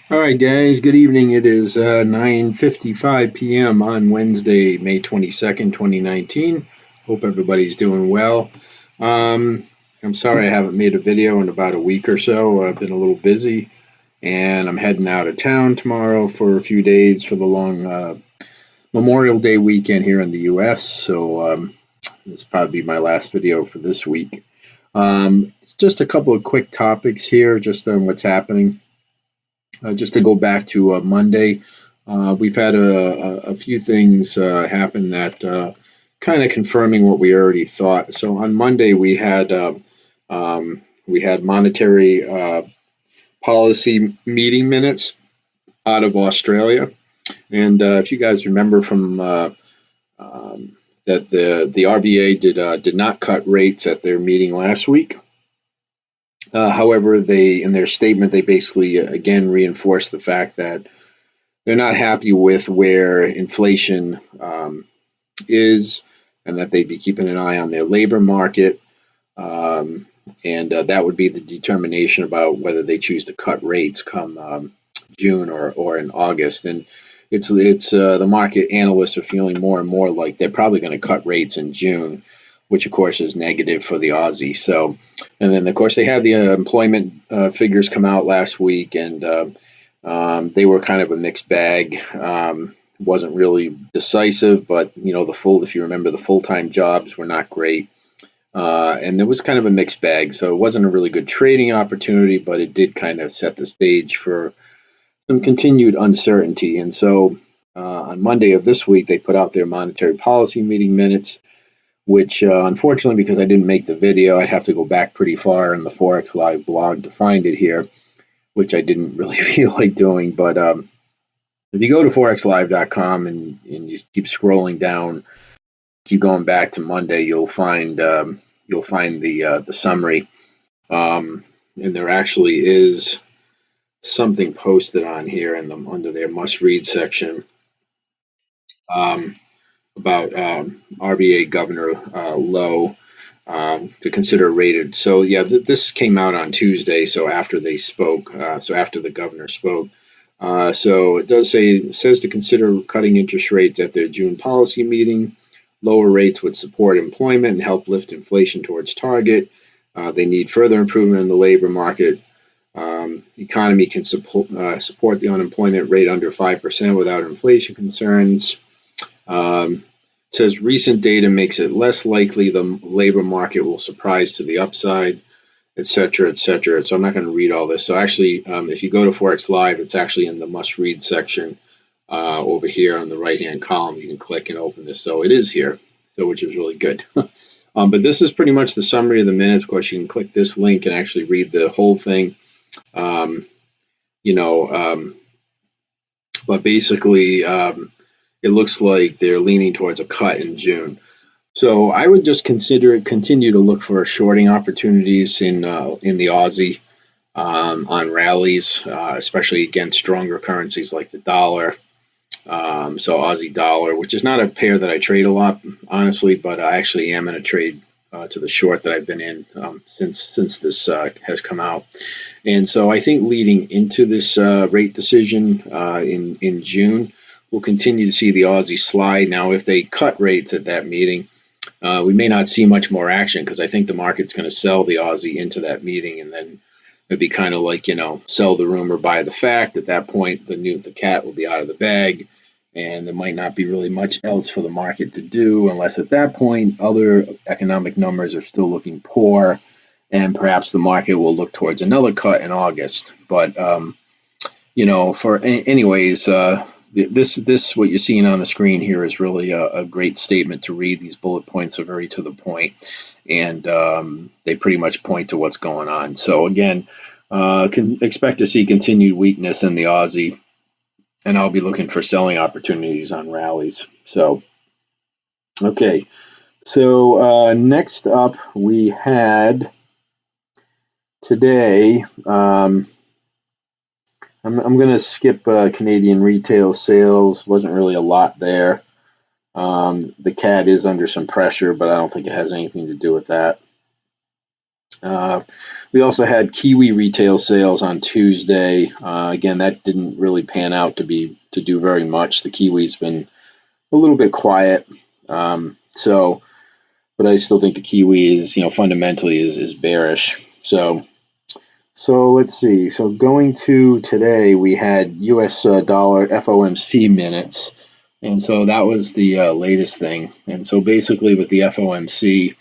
All right, guys. Good evening. It is 9:55 p.m. on Wednesday, May 22nd, 2019. Hope everybody's doing well. Um, I'm sorry I haven't made a video in about a week or so. I've been a little busy, and I'm heading out of town tomorrow for a few days for the long Memorial Day weekend here in the U.S. So this will probably be my last video for this week. Just a couple of quick topics here, just on what's happening. Just to go back to Monday, we've had a few things happen that kind of confirming what we already thought. So on Monday we had monetary policy meeting minutes out of Australia, and if you guys remember from that the RBA did not cut rates at their meeting last week. However, they in their statement they basically again reinforced the fact that they're not happy with where inflation is, and that they'd be keeping an eye on their labor market, and that would be the determination about whether they choose to cut rates come June or in August. And it's the market analysts are feeling more and more like they're probably going to cut rates in June, which of course is negative for the Aussie. So, and then of course they had the employment figures come out last week, and they were kind of a mixed bag. Wasn't really decisive, but if you remember, the full-time jobs were not great, and it was kind of a mixed bag. So it wasn't a really good trading opportunity, but it did kind of set the stage for some continued uncertainty. And so on Monday of this week, they put out their monetary policy meeting minutes, which unfortunately, because I didn't make the video, I'd have to go back pretty far in the Forex Live blog to find it here, which I didn't really feel like doing. But if you go to forexlive.com and you keep scrolling down, keep going back to Monday, you'll find the summary, and there actually is something posted on here under their must read section about RBA Governor Lowe to consider rated. So yeah, this came out on Tuesday. So after they spoke, after the governor spoke. So it says to consider cutting interest rates at their June policy meeting. Lower rates would support employment and help lift inflation towards target. They need further improvement in the labor market. Economy can support the unemployment rate under 5% without inflation concerns. Says recent data makes it less likely the labor market will surprise to the upside, et cetera, et cetera. So I'm not going to read all this. So actually, if you go to Forex Live, it's actually in the must read section over here on the right hand column. You can click and open this. So it is here, so which is really good. But this is pretty much the summary of the minutes. Of course, you can click this link and actually read the whole thing. But basically, it looks like they're leaning towards a cut in June. So I would just continue to look for shorting opportunities in the Aussie on rallies, especially against stronger currencies like the dollar. So Aussie dollar, which is not a pair that I trade a lot, honestly, but I actually am in a trade to the short that I've been in since this has come out. And so I think leading into this rate decision in June, we'll continue to see the Aussie slide. Now, if they cut rates at that meeting, we may not see much more action, because I think the market's going to sell the Aussie into that meeting, and then it'd be kind of like, sell the rumor, buy the fact. At that point, the cat will be out of the bag, and there might not be really much else for the market to do, unless at that point other economic numbers are still looking poor, and perhaps the market will look towards another cut in August. But this what you're seeing on the screen here is really a great statement to read. These bullet points are very to the point, and they pretty much point to what's going on. So again, can expect to see continued weakness in the Aussie, and I'll be looking for selling opportunities on rallies. So, okay. So next up, we had today. I'm going to skip Canadian retail sales. Wasn't really a lot there. The CAD is under some pressure, but I don't think it has anything to do with that. We also had Kiwi retail sales on Tuesday. Again, that didn't really pan out to do very much. The Kiwi's been a little bit quiet. But I still think the Kiwi is, fundamentally is bearish. So let's see. So going to today, we had U.S. dollar FOMC minutes, and so that was the latest thing. And so basically, with the FOMC,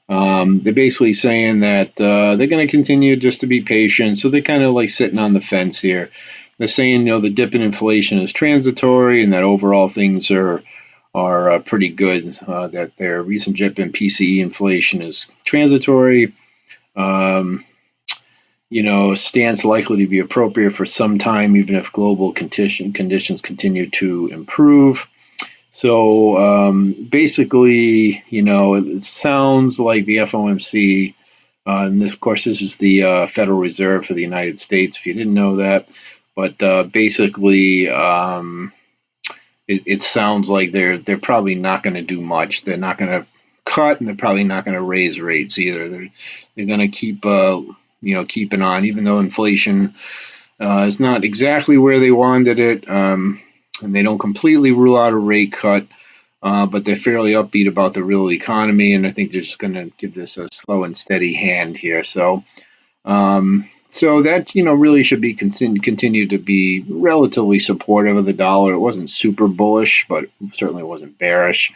they're basically saying that they're going to continue just to be patient. So they're kind of like sitting on the fence here. They're saying, the dip in inflation is transitory, and that overall things are pretty good. That their recent dip in PCE inflation is transitory. Stance likely to be appropriate for some time, even if global conditions continue to improve. So basically, it sounds like the FOMC, and this, of course, this is the Federal Reserve for the United States, if you didn't know that. But basically, it sounds like they're probably not going to do much. They're not going to cut, and they're probably not going to raise rates either. They're going to keep keeping on, even though inflation is not exactly where they wanted it, and they don't completely rule out a rate cut, but they're fairly upbeat about the real economy, and I think they're just going to give this a slow and steady hand here. So that really should be continue to be relatively supportive of the dollar. It wasn't super bullish, but it certainly wasn't bearish.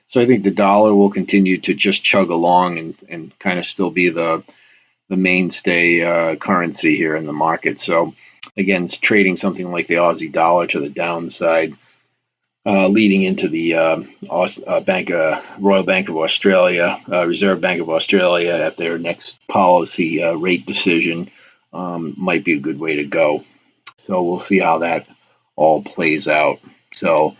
So I think the dollar will continue to just chug along and kind of still be the mainstay currency here in the market. So again, it's trading something like the Aussie dollar to the downside, leading into the Royal Bank of Australia, Reserve Bank of Australia at their next policy rate decision. Might be a good way to go. So we'll see how that all plays out. So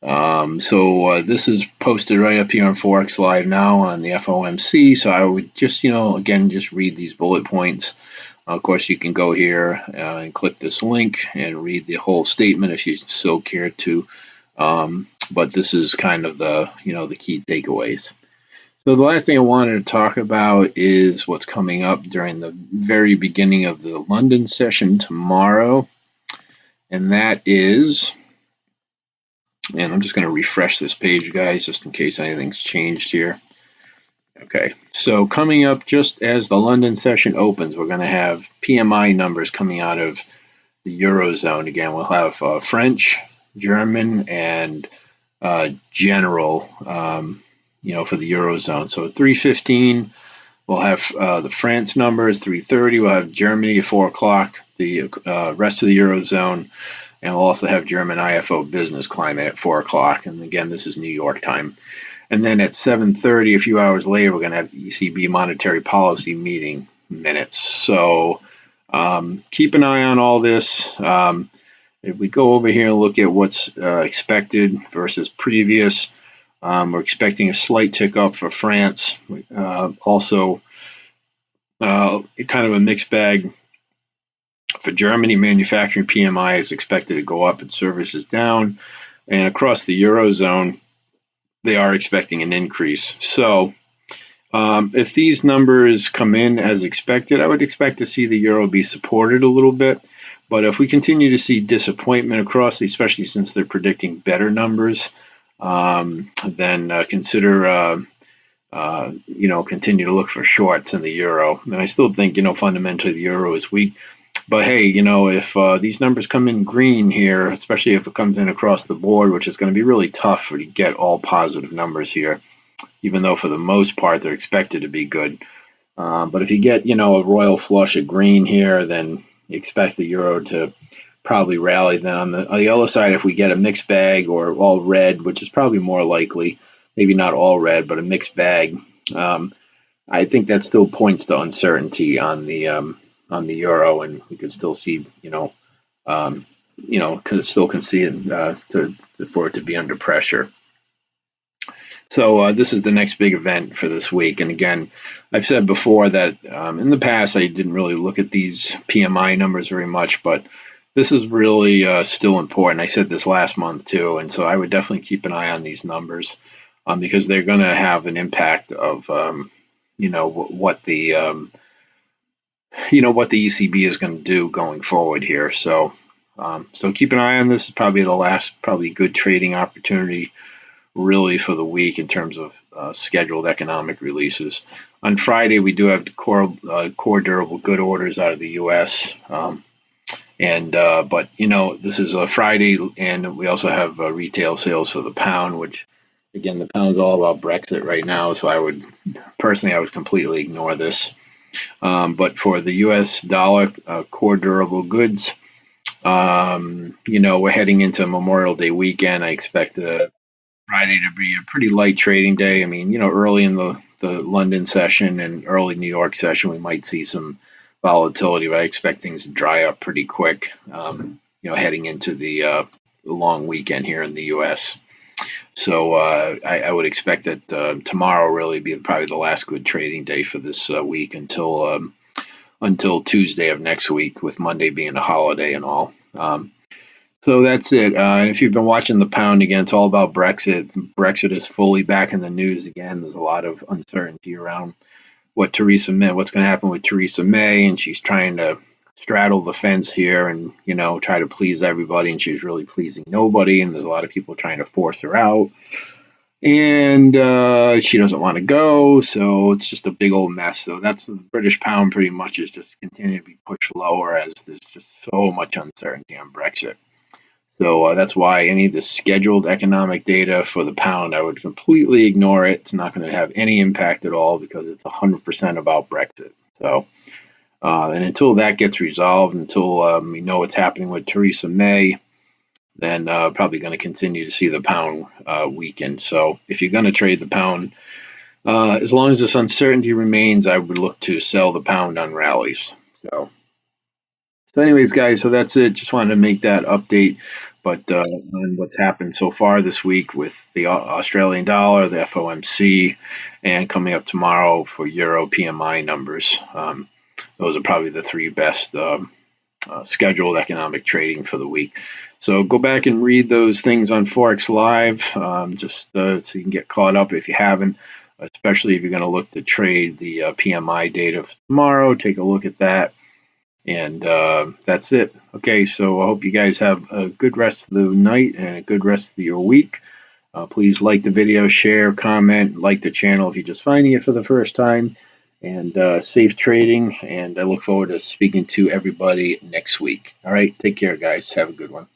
this is posted right up here on Forex Live now on the FOMC. So I would just, again, just read these bullet points. Of course, you can go here and click this link and read the whole statement if you so care to. But this is kind of the key takeaways. So the last thing I wanted to talk about is what's coming up during the very beginning of the London session tomorrow. And that is, and I'm just going to refresh this page, guys, just in case anything's changed here. Okay, so coming up just as the London session opens, we're going to have PMI numbers coming out of the Eurozone. Again, we'll have French, German, and general, for the Eurozone. So at 3:15, we'll have the France numbers. 3:30, we'll have Germany at 4 o'clock, the rest of the Eurozone. And we'll also have German IFO business climate at 4 o'clock. And again, this is New York time. And then at 7:30, a few hours later, we're going to have the ECB monetary policy meeting minutes. So keep an eye on all this. If we go over here and look at what's expected versus previous, we're expecting a slight tick up for France. Also, kind of a mixed bag. For Germany, manufacturing PMI is expected to go up and services down. And across the Eurozone, they are expecting an increase. So if these numbers come in as expected, I would expect to see the euro be supported a little bit. But if we continue to see disappointment across, especially since they're predicting better numbers, then consider continue to look for shorts in the euro. And I still think, fundamentally the euro is weak. But hey, if these numbers come in green here, especially if it comes in across the board, which is going to be really tough to get all positive numbers here, even though for the most part they're expected to be good. But if you get, a royal flush of green here, then expect the euro to probably rally. Then on the other side, if we get a mixed bag or all red, which is probably more likely, maybe not all red, but a mixed bag, I think that still points to uncertainty on the euro, and we could still see, still can see it for it to be under pressure. So this is the next big event for this week. And again, I've said before that in the past I didn't really look at these PMI numbers very much, but this is really still important. I said this last month too, and so I would definitely keep an eye on these numbers because they're going to have an impact of what the what the ECB is going to do going forward here. So keep an eye on this. It's probably the last good trading opportunity really for the week in terms of scheduled economic releases. On Friday, we do have core durable good orders out of the U.S. But this is a Friday, and we also have retail sales for the pound, which again, the pound's all about Brexit right now. So I would completely ignore this. But for the U.S. dollar core durable goods, we're heading into Memorial Day weekend. I expect Friday to be a pretty light trading day. I mean, early in the London session and early New York session, we might see some volatility, but I expect things to dry up pretty quick, heading into the long weekend here in the U.S. So I would expect that tomorrow really be probably the last good trading day for this week until Tuesday of next week, with Monday being a holiday and all. So that's it. And if you've been watching the pound again, it's all about Brexit. Brexit is fully back in the news again. There's a lot of uncertainty around what's going to happen with Theresa May, and she's trying to straddle the fence here and try to please everybody, and she's really pleasing nobody. And there's a lot of people trying to force her out, and she doesn't want to go. So it's just a big old mess. So that's the British pound pretty much is just continuing to be pushed lower as there's just so much uncertainty on Brexit. So that's why any of the scheduled economic data for the pound, I would completely ignore it. It's not going to have any impact at all because it's 100% about Brexit. So, and until that gets resolved, until we know what's happening with Theresa May, then probably going to continue to see the pound weaken. So if you're going to trade the pound, as long as this uncertainty remains, I would look to sell the pound on rallies. So anyways, guys, so that's it. Just wanted to make that update, but on what's happened so far this week with the Australian dollar, the FOMC, and coming up tomorrow for Euro PMI numbers. Those are probably the three best scheduled economic trading for the week. So go back and read those things on Forex Live, just so you can get caught up if you haven't, especially if you're going to look to trade the PMI data for tomorrow. Take a look at that. And that's it. Okay, so I hope you guys have a good rest of the night and a good rest of your week. Please like the video, share, comment, like the channel if you're just finding it for the first time. And safe trading. And I look forward to speaking to everybody next week. All right, take care, guys. Have a good one.